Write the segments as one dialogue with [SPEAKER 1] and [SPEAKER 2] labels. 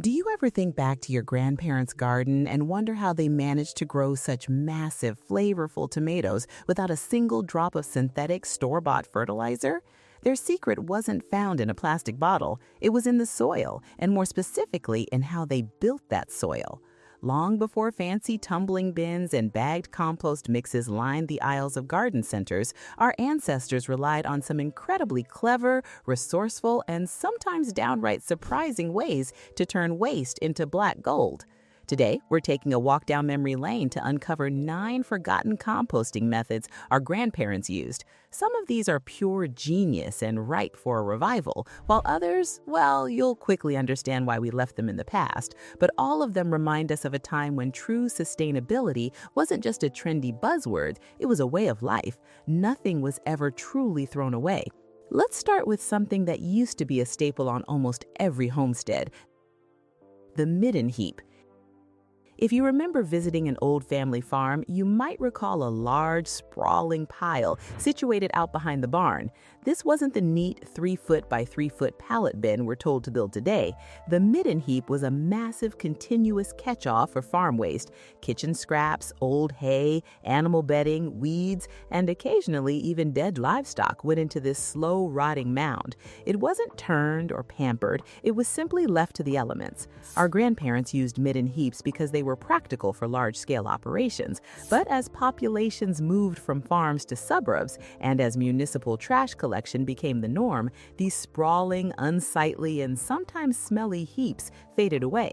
[SPEAKER 1] Do you ever think back to your grandparents' garden and wonder how they managed to grow such massive, flavorful tomatoes without a single drop of synthetic store-bought fertilizer? Their secret wasn't found in a plastic bottle. It was in the soil, and more specifically in how they built that soil. Long before fancy tumbling bins and bagged compost mixes lined the aisles of garden centers, our ancestors relied on some incredibly clever, resourceful, and sometimes downright surprising ways to turn waste into black gold. Today, we're taking a walk down memory lane to uncover 9 forgotten composting methods our grandparents used. Some of these are pure genius and ripe for a revival, while others, well, you'll quickly understand why we left them in the past. But all of them remind us of a time when true sustainability wasn't just a trendy buzzword, it was a way of life. Nothing was ever truly thrown away. Let's start with something that used to be a staple on almost every homestead: the Midden Heap. If you remember visiting an old family farm, you might recall a large, sprawling pile situated out behind the barn. This wasn't the neat 3-foot by 3-foot pallet bin we're told to build today. The Midden Heap was a massive, continuous catch-all for farm waste. Kitchen scraps, old hay, animal bedding, weeds, and occasionally even dead livestock went into this slow, rotting mound. It wasn't turned or pampered. It was simply left to the elements. Our grandparents used Midden Heaps because they were practical for large-scale operations, but as populations moved from farms to suburbs and as municipal trash collection became the norm, these sprawling, unsightly, and sometimes smelly heaps faded away.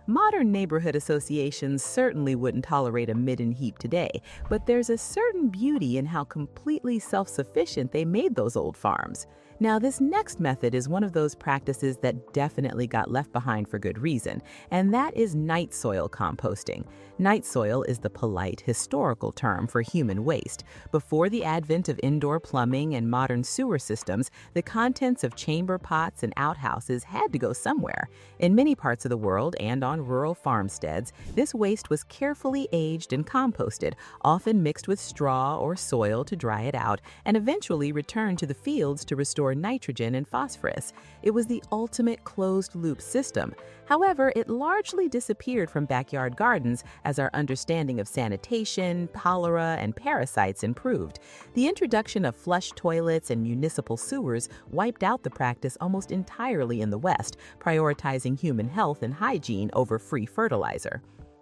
[SPEAKER 1] Modern neighborhood associations certainly wouldn't tolerate a Midden Heap today, but there's a certain beauty in how completely self-sufficient they made those old farms. Now, this next method is one of those practices that definitely got left behind for good reason, and that is night soil composting. Night soil is the polite, historical term for human waste. Before the advent of indoor plumbing and modern sewer systems, the contents of chamber pots and outhouses had to go somewhere. In many parts of the world and on rural farmsteads, this waste was carefully aged and composted, often mixed with straw or soil to dry it out, and eventually returned to the fields to restore nitrogen and phosphorus. It was the ultimate closed-loop system. However, it largely disappeared from backyard gardens as our understanding of sanitation, cholera, and parasites improved. The introduction of flush toilets and municipal sewers wiped out the practice almost entirely in the West, prioritizing human health and hygiene over free fertilizer.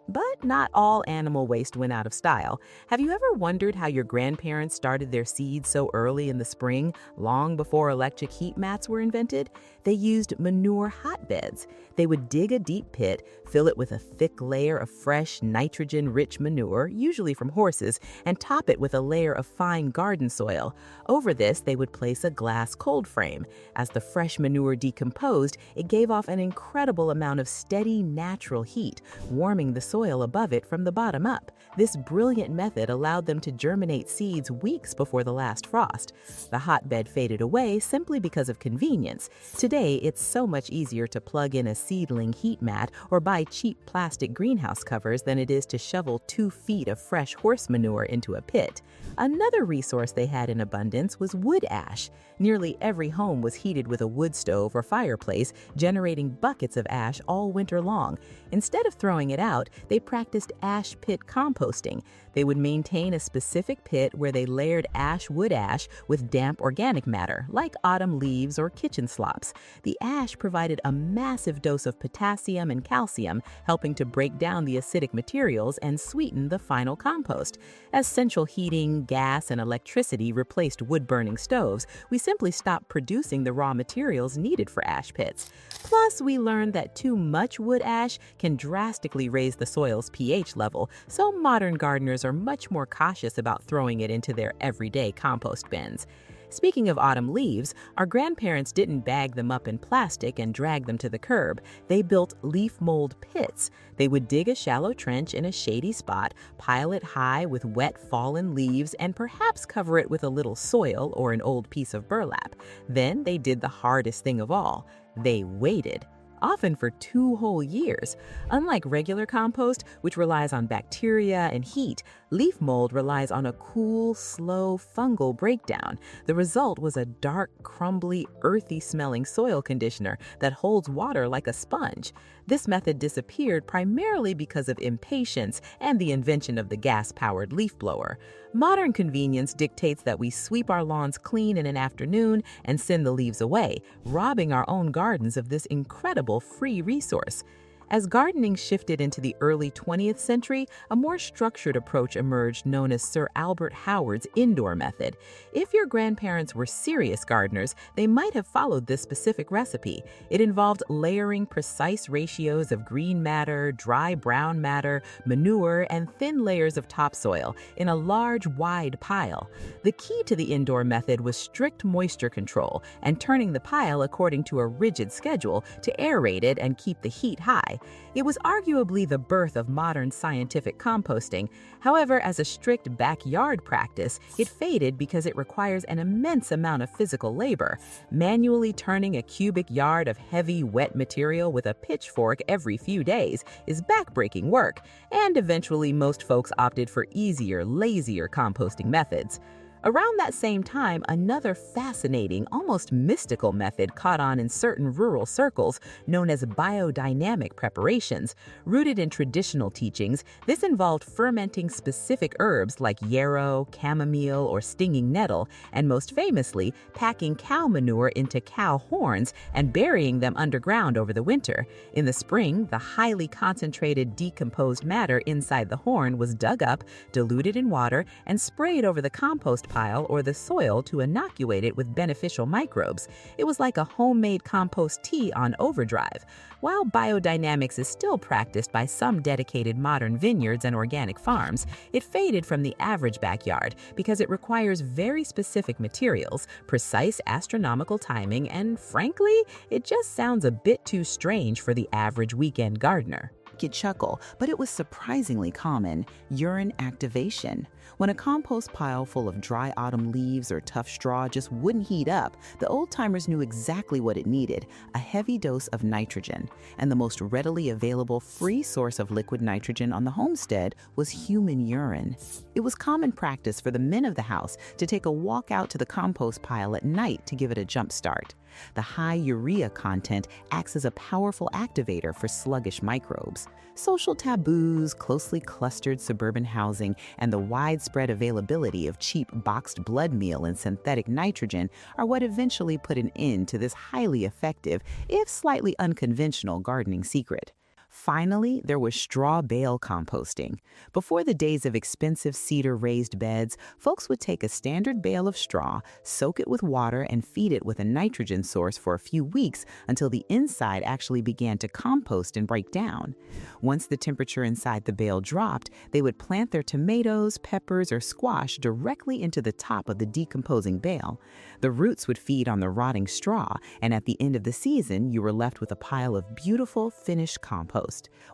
[SPEAKER 1] But not all animal waste went out of style. Have you ever wondered how your grandparents started their seeds so early in the spring, long before electric heat mats were invented? They used manure hotbeds. They would dig a deep pit, fill it with a thick layer of fresh, nitrogen-rich manure, usually from horses, and top it with a layer of fine garden soil. Over this, they would place a glass cold frame. As the fresh manure decomposed, it gave off an incredible amount of steady, natural heat, warming the soil above it from the bottom up. This brilliant method allowed them to germinate seeds weeks before the last frost. The hotbed faded away simply because of convenience. Today, it's so much easier to plug in a seedling heat mat or buy cheap plastic greenhouse covers than it is to shovel 2 feet of fresh horse manure into a pit. Another resource they had in abundance was wood ash. Nearly every home was heated with a wood stove or fireplace, generating buckets of ash all winter long. Instead of throwing it out, they practiced ash pit composting. They would maintain a specific pit where they layered wood ash with damp organic matter, like autumn leaves or kitchen slops. The ash provided a massive dose of potassium and calcium, helping to break down the acidic materials and sweeten the final compost. As central heating, gas, and electricity replaced wood-burning stoves, we simply stopped producing the raw materials needed for ash pits. Plus, we learned that too much wood ash can drastically raise the soil's pH level, so modern gardeners are much more cautious about throwing it into their everyday compost bins. Speaking of autumn leaves, our grandparents didn't bag them up in plastic and drag them to the curb. They built leaf mold pits. They would dig a shallow trench in a shady spot, pile it high with wet fallen leaves, and perhaps cover it with a little soil or an old piece of burlap. Then they did the hardest thing of all. They waited. Often for 2 whole years. Unlike regular compost, which relies on bacteria and heat, leaf mold relies on a cool, slow fungal breakdown. The result was a dark, crumbly, earthy-smelling soil conditioner that holds water like a sponge. This method disappeared primarily because of impatience and the invention of the gas-powered leaf blower. Modern convenience dictates that we sweep our lawns clean in an afternoon and send the leaves away, robbing our own gardens of this incredible free resource. As gardening shifted into the early 20th century, a more structured approach emerged known as Sir Albert Howard's Indore method. If your grandparents were serious gardeners, they might have followed this specific recipe. It involved layering precise ratios of green matter, dry brown matter, manure, and thin layers of topsoil in a large, wide pile. The key to the Indore method was strict moisture control and turning the pile according to a rigid schedule to aerate it and keep the heat high. It was arguably the birth of modern scientific composting. However, as a strict backyard practice, it faded because it requires an immense amount of physical labor. Manually turning a cubic yard of heavy, wet material with a pitchfork every few days is backbreaking work, and eventually most folks opted for easier, lazier composting methods. Around that same time, another fascinating, almost mystical method caught on in certain rural circles known as biodynamic preparations. Rooted in traditional teachings, this involved fermenting specific herbs like yarrow, chamomile, or stinging nettle, and most famously, packing cow manure into cow horns and burying them underground over the winter. In the spring, the highly concentrated decomposed matter inside the horn was dug up, diluted in water, and sprayed over the compost pile or the soil to inoculate it with beneficial microbes. It was like a homemade compost tea on overdrive. While biodynamics is still practiced by some dedicated modern vineyards and organic farms, it faded from the average backyard because it requires very specific materials, precise astronomical timing, and frankly, it just sounds a bit too strange for the average weekend gardener.
[SPEAKER 2] Could chuckle, but it was surprisingly common: urine activation. When a compost pile full of dry autumn leaves or tough straw just wouldn't heat up, the old-timers knew exactly what it needed: a heavy dose of nitrogen. And the most readily available free source of liquid nitrogen on the homestead was human urine. It was common practice for the men of the house to take a walk out to the compost pile at night to give it a jump start. The high urea content acts as a powerful activator for sluggish microbes. Social taboos, closely clustered suburban housing, and the widespread availability of cheap boxed blood meal and synthetic nitrogen are what eventually put an end to this highly effective, if slightly unconventional, gardening secret. Finally, there was straw bale composting. Before the days of expensive cedar raised beds, folks would take a standard bale of straw, soak it with water, and feed it with a nitrogen source for a few weeks until the inside actually began to compost and break down. Once the temperature inside the bale dropped, they would plant their tomatoes, peppers, or squash directly into the top of the decomposing bale. The roots would feed on the rotting straw, and at the end of the season, you were left with a pile of beautiful, finished compost.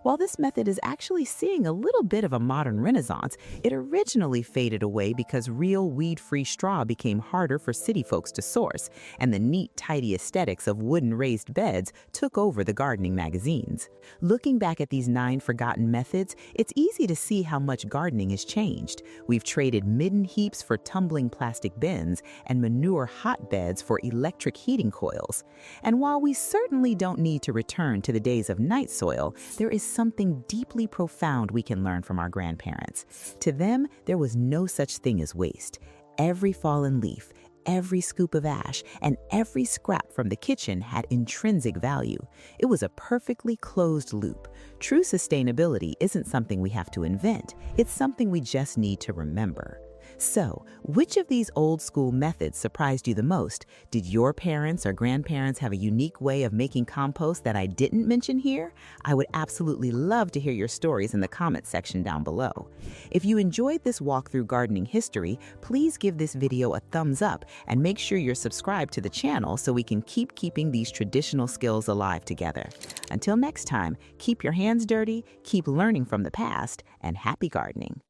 [SPEAKER 2] While this method is actually seeing a little bit of a modern renaissance, it originally faded away because real weed-free straw became harder for city folks to source, and the neat, tidy aesthetics of wooden raised beds took over the gardening magazines. Looking back at these 9 forgotten methods, it's easy to see how much gardening has changed. We've traded Midden Heaps for tumbling plastic bins and Manure Hotbeds for electric heating coils. And while we certainly don't need to return to the days of night soil, there is something deeply profound we can learn from our grandparents. To them, there was no such thing as waste. Every fallen leaf, every scoop of ash, and every scrap from the kitchen had intrinsic value. It was a perfectly closed loop. True sustainability isn't something we have to invent. It's something we just need to remember. So, which of these old-school methods surprised you the most? Did your parents or grandparents have a unique way of making compost that I didn't mention here? I would absolutely love to hear your stories in the comments section down below. If you enjoyed this walk through gardening history, please give this video a thumbs up and make sure you're subscribed to the channel so we can keep keeping these traditional skills alive together. Until next time, keep your hands dirty, keep learning from the past, and happy gardening.